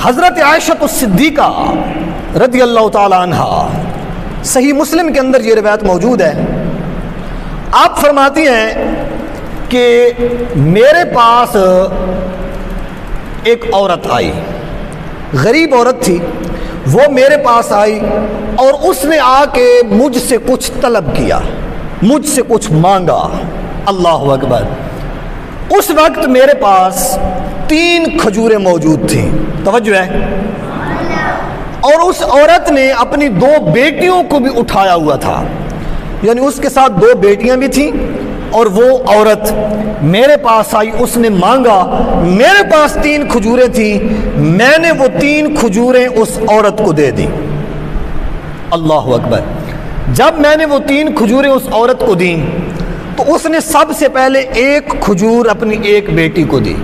حضرت عائشہ الصدیقہ رضی اللہ تعالی عنہا، صحیح مسلم کے اندر یہ روایت موجود ہے، آپ فرماتی ہیں کہ میرے پاس ایک عورت آئی، غریب عورت تھی، وہ میرے پاس آئی اور اس نے آ کے مجھ سے کچھ طلب کیا، مجھ سے کچھ مانگا۔ اللہ اکبر۔ اس وقت میرے پاس 3 کھجوریں موجود تھیں، توجہ ہے، اور اس عورت نے اپنی 2 بیٹیوں کو بھی اٹھایا ہوا تھا، یعنی اس کے ساتھ 2 بیٹیاں بھی تھیں، اور وہ عورت میرے پاس آئی، اس نے مانگا، میرے پاس 3 کھجوریں تھیں، میں نے وہ 3 کھجوریں اس عورت کو دے دی۔ اللہ اکبر۔ جب میں نے وہ 3 کھجوریں اس عورت کو دیں تو اس نے سب سے پہلے 1 کھجور اپنی 1 بیٹی کو دی،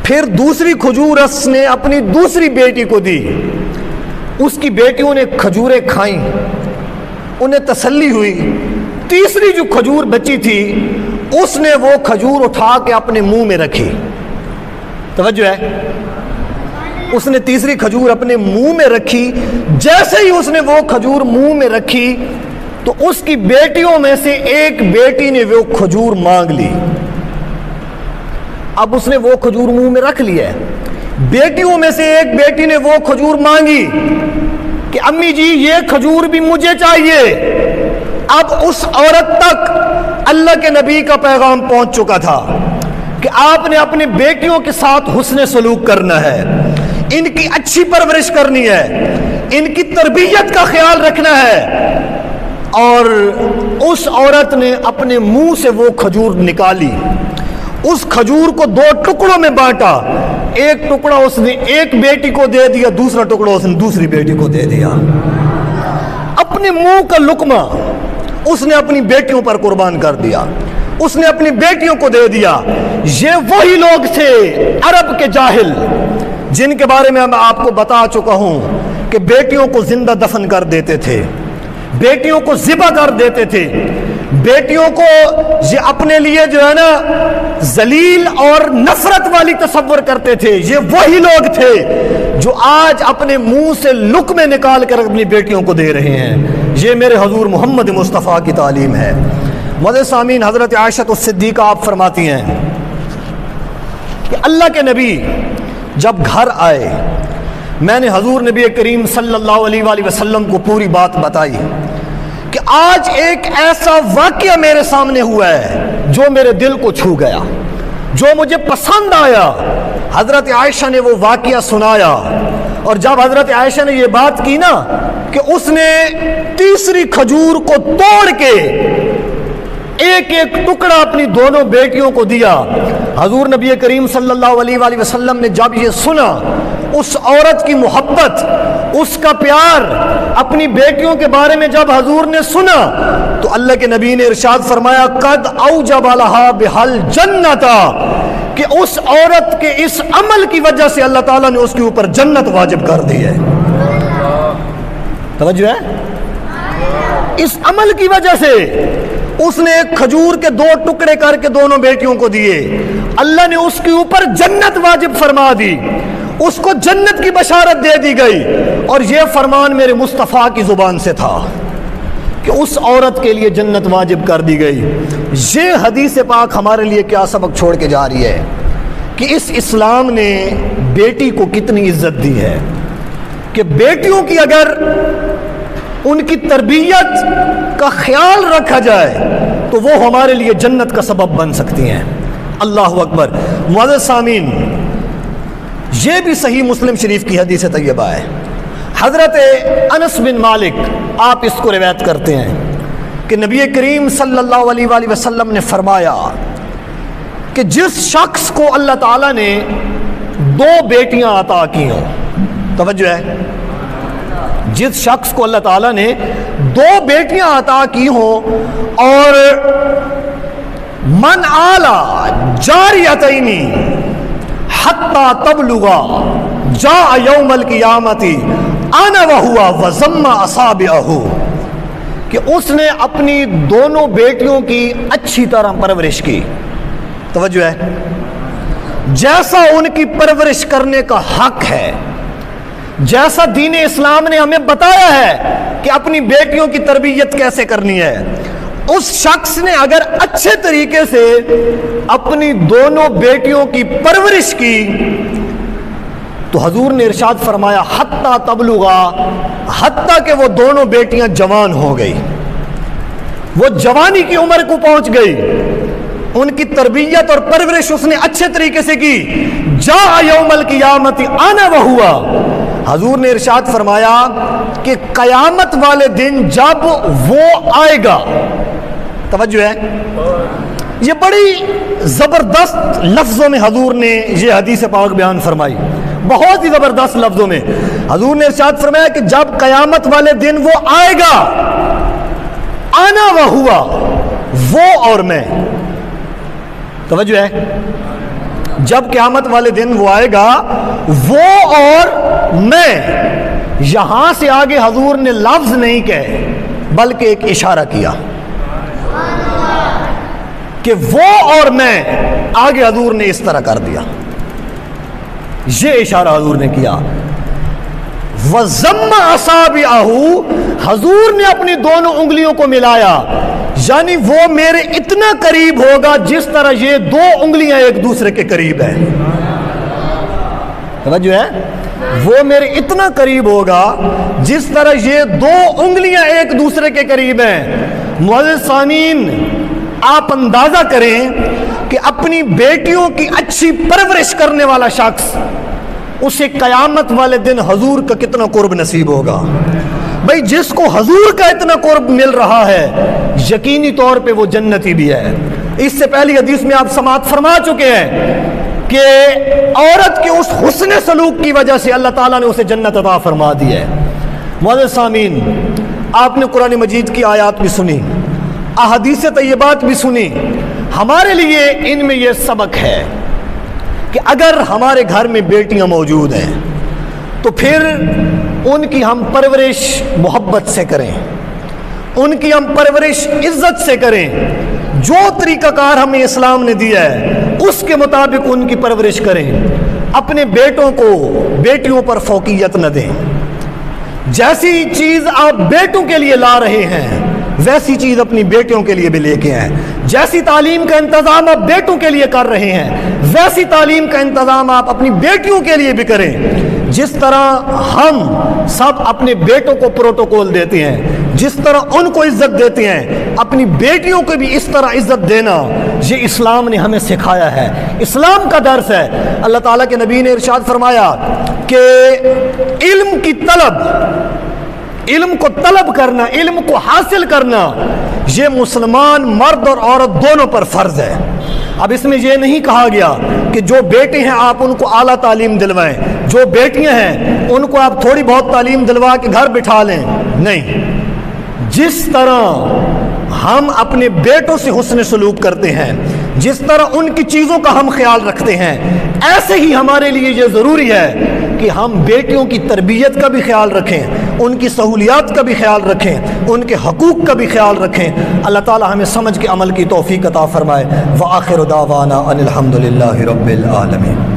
پھر دوسری کھجور اس نے اپنی دوسری بیٹی کو دی، اس کی بیٹیوں نے کھجوریں کھائیں، انہیں تسلی ہوئی، تیسری جو کھجور بچی تھی اس نے وہ کھجور اٹھا کے اپنے منہ میں رکھی، توجہ ہے، اس نے تیسری کھجور اپنے منہ میں رکھی، جیسے ہی اس نے وہ کھجور منہ میں رکھی تو اس کی بیٹیوں میں سے ایک بیٹی نے وہ کھجور مانگ لی۔ اب اس نے وہ کھجور منہ میں رکھ لیا ہے، بیٹیوں میں سے ایک بیٹی نے وہ کھجور مانگی کہ امی جی یہ کھجور بھی مجھے چاہیے۔ اب اس عورت تک اللہ کے نبی کا پیغام پہنچ چکا تھا کہ آپ نے اپنی بیٹیوں کے ساتھ حسن سلوک کرنا ہے، ان کی اچھی پرورش کرنی ہے، ان کی تربیت کا خیال رکھنا ہے۔ اور اس عورت نے اپنے منہ سے وہ کھجور نکالی، اس کھجور کو 2 ٹکڑوں میں بانٹا، ایک ٹکڑا اس نے ایک بیٹی کو دے دیا، دوسرا ٹکڑا اس نے دوسری بیٹی کو دے دیا۔ اپنے منہ کا لقمہ اس نے اپنی بیٹیوں پر قربان کر دیا، اس نے اپنی بیٹیوں کو دے دیا۔ یہ وہی لوگ تھے عرب کے جاہل جن کے بارے میں میں آپ کو بتا چکا ہوں کہ بیٹیوں کو زندہ دفن کر دیتے تھے، بیٹیوں کو ذبح کر دیتے تھے، بیٹیوں کو یہ اپنے لیے جو ہے نا ذلیل اور نفرت والی تصور کرتے تھے۔ یہ وہی لوگ تھے جو آج اپنے منہ سے لقمے نکال کر اپنی بیٹیوں کو دے رہے ہیں۔ یہ میرے حضور محمد مصطفیٰ کی تعلیم ہے۔ معزز سامعین، حضرت عائشہ الصدیقہ آپ فرماتی ہیں کہ اللہ کے نبی جب گھر آئے، میں نے حضور نبی کریم صلی اللہ علیہ وآلہ وسلم کو پوری بات بتائی کہ آج ایک ایسا واقعہ میرے سامنے ہوا ہے جو میرے دل کو چھو گیا، جو مجھے پسند آیا۔ حضرت عائشہ نے وہ واقعہ سنایا، اور جب حضرت عائشہ نے یہ بات کی نا کہ اس نے تیسری کھجور کو توڑ کے ایک ایک ٹکڑا اپنی دونوں بیٹیوں کو دیا، حضور نبی کریم صلی اللہ علیہ وآلہ وسلم نے جب یہ سنا، اس عورت کی محبت، اس کا پیار اپنی بیٹیوں کے بارے میں جب حضور نے سنا تو اللہ کے نبی نے ارشاد فرمایا قد اوجب لها بحل جنتا، کہ اس عورت کے اس عمل کی وجہ سے اللہ تعالیٰ نے اس کے اوپر جنت واجب کر دی ہے۔ توجہ ہے، اس عمل کی وجہ سے اس نے ایک کھجور کے 2 ٹکڑے کر کے دونوں بیٹیوں کو دیے، اللہ نے اس کے اوپر جنت واجب فرما دی، اس کو جنت کی بشارت دے دی گئی۔ اور یہ فرمان میرے مصطفیٰ کی زبان سے تھا کہ اس عورت کے لیے جنت واجب کر دی گئی۔ یہ حدیث پاک ہمارے لیے کیا سبق چھوڑ کے جا رہی ہے کہ اس اسلام نے بیٹی کو کتنی عزت دی ہے، کہ بیٹیوں کی اگر ان کی تربیت کا خیال رکھا جائے تو وہ ہمارے لیے جنت کا سبب بن سکتی ہیں۔ اللہ اکبر۔ معزز سامعین، یہ بھی صحیح مسلم شریف کی حدیث طیبہ ہے۔ حضرت انس بن مالک آپ اس کو روایت کرتے ہیں کہ نبی کریم صلی اللہ علیہ وآلہ وسلم نے فرمایا کہ جس شخص کو اللہ تعالیٰ نے 2 بیٹیاں عطا کی ہوں، توجہ ہے، جس شخص کو اللہ تعالیٰ نے 2 بیٹیاں عطا کی ہوں، اور من آلا جاریتین حتی تبلغا جاء یوم القیامت انا وہوا وضم اصابعہ، کہ اس نے اپنی دونوں بیٹیوں کی اچھی طرح پرورش کی، توجہ ہے، جیسا ان کی پرورش کرنے کا حق ہے، جیسا دین اسلام نے ہمیں بتایا ہے کہ اپنی بیٹیوں کی تربیت کیسے کرنی ہے، اس شخص نے اگر اچھے طریقے سے اپنی دونوں بیٹیوں کی پرورش کی تو حضور نے ارشاد فرمایا حتیٰ تبلغا، حتیٰ کہ وہ دونوں بیٹیاں جوان ہو گئی، وہ جوانی کی عمر کو پہنچ گئی، ان کی تربیت اور پرورش اس نے اچھے طریقے سے کی، جاء یوم القیامت انا وہوا، حضور نے ارشاد فرمایا کہ قیامت والے دن جب وہ آئے گا، توجہ ہے، یہ بڑی زبردست لفظوں میں حضور نے یہ حدیث پاک بیان فرمائی، بہت ہی زبردست لفظوں میں حضور نے ارشاد فرمایا کہ جب قیامت والے دن وہ آئے گا، انا وہوا، وہ اور میں، توجہ ہے، جب قیامت والے دن وہ آئے گا وہ اور میں، یہاں سے آگے حضور نے لفظ نہیں کہے بلکہ ایک اشارہ کیا کہ وہ اور میں، آگے حضور نے اس طرح کر دیا، یہ اشارہ حضور نے کیا، وَضَمَّ أَصَابِعَهُ، حضور نے اپنی دونوں انگلیوں کو ملایا، یعنی وہ میرے اتنا قریب ہوگا جس طرح یہ دو انگلیاں ایک دوسرے کے قریب ہیں، توجہ ہے، وہ میرے اتنا قریب ہوگا جس طرح یہ دو انگلیاں ایک دوسرے کے قریب ہیں۔ معزز سامعین، آپ اندازہ کریں کہ اپنی بیٹیوں کی اچھی پرورش کرنے والا شخص، اسے قیامت والے دن حضور کا کتنا قرب نصیب ہوگا۔ بھئی جس کو حضور کا اتنا قرب مل رہا ہے یقینی طور پہ وہ جنتی بھی ہے۔ اس سے پہلی حدیث میں آپ سماعت فرما چکے ہیں کہ عورت کے اس حسن سلوک کی وجہ سے اللہ تعالیٰ نے اسے جنت عطا فرما دی ہے۔ معزز سامعین، آپ نے قرآن مجید کی آیات بھی سنی، احادیث طیبات بھی سنی، ہمارے لیے ان میں یہ سبق ہے کہ اگر ہمارے گھر میں بیٹیاں موجود ہیں تو پھر ان کی ہم پرورش محبت سے کریں، ان کی ہم پرورش عزت سے کریں، جو طریقہ کار ہمیں اسلام نے دیا ہے اس کے مطابق ان کی پرورش کریں، اپنے بیٹوں کو بیٹیوں پر فوقیت نہ دیں، جیسی چیز آپ بیٹوں کے لیے لا رہے ہیں ویسی چیز اپنی بیٹیوں کے لیے بھی لے کے آئیں، جیسی تعلیم کا انتظام آپ بیٹوں کے لیے کر رہے ہیں ویسی تعلیم کا انتظام آپ اپنی بیٹیوں کے لیے بھی کریں۔ جس طرح ہم سب اپنے بیٹوں کو پروٹوکول دیتے ہیں، جس طرح ان کو عزت دیتے ہیں، اپنی بیٹیوں کو بھی اس طرح عزت دینا یہ اسلام نے ہمیں سکھایا ہے، اسلام کا درس ہے۔ اللہ تعالیٰ کے نبی نے ارشاد فرمایا کہ علم کی طلب، علم کو طلب کرنا، علم کو حاصل کرنا یہ مسلمان مرد اور عورت دونوں پر فرض ہے۔ اب اس میں یہ نہیں کہا گیا کہ جو بیٹے ہیں آپ ان کو اعلیٰ تعلیم دلوائیں، جو بیٹیاں ہیں ان کو آپ تھوڑی بہت تعلیم دلوا کے گھر بٹھا لیں، نہیں، جس طرح ہم اپنے بیٹوں سے حسن سلوک کرتے ہیں، جس طرح ان کی چیزوں کا ہم خیال رکھتے ہیں، ایسے ہی ہمارے لیے یہ ضروری ہے کہ ہم بیٹیوں کی تربیت کا بھی خیال رکھیں، ان کی سہولیات کا بھی خیال رکھیں، ان کے حقوق کا بھی خیال رکھیں۔ اللہ تعالی ہمیں سمجھ کے عمل کی توفیق عطا فرمائے۔ وآخر دعوانا ان الحمد للہ رب العالمین۔